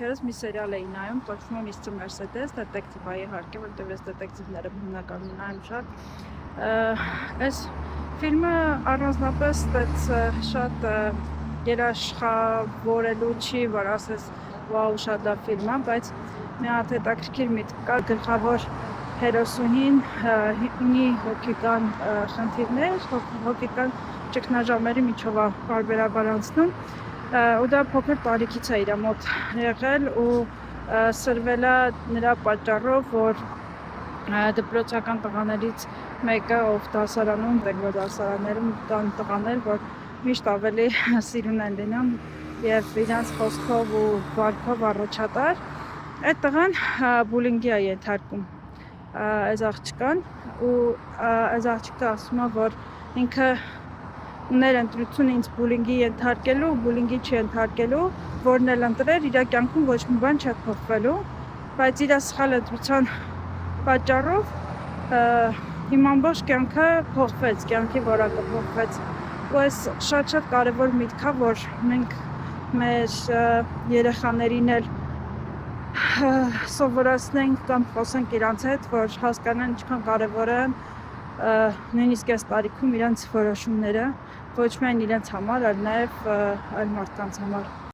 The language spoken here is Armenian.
վերջերս մի սերիալ էի նայում, կոչվում է Mr. Mercedes, դետեկտիվ է իհարկե, որտեղ ես դետեկտիվները հիմնականում նայում շատ։ Այս ֆիլմը առանձնապես շատ երաշխավորելու չի, որ ասես վաու շատ լավ ֆիլմ է, բայց մի հատ հետաքրքիր միտք կա, գլխավոր հերոսուհին ունի հոգեկան խնդիրներ, հոգեկան ճգնաժամերի միջով է պարբերաբար անցնում, ու դա փոքր տարիքից է իր մոտ եղել ու սրվել է նրա պատճառով, որ դպրոցական տղաներից մեկը, ով դասարանում, որ դասարաններում կան տղաներ, որ միշտ ավելի սիրուն են լինում եւ իրանց խոսքով ու վարքով առաջատար, այդ տղան բուլինգի է ենթարկում այս աղջկան ու այս աղջիկը ասում է, որ ինքը ուներ ընտրություն ինձ բուլինգի ենթարկելու, բուլինգի չենթարկելու, որն էլ ընտրեր, իր կյանքում ոչ մի բան չէ փոխվելու, բայց իր սխալ ընտրության պատճառով հիմա ամբողջ կյանքը փոխվեց, կյանքի որակը փոխվեց։ Ու այս շատ կարևոր միտք է, որ մենք մեր երեխաներին էլ սովորացնենք կամ խոսենք իրանց հետ, որ հասկանան ինչքան կարևոր են նույնիսկ այս տարիքում իրանց որոշումները, ոչ միայն իրենց համար, այլ նաև այլ մարդկանց համար։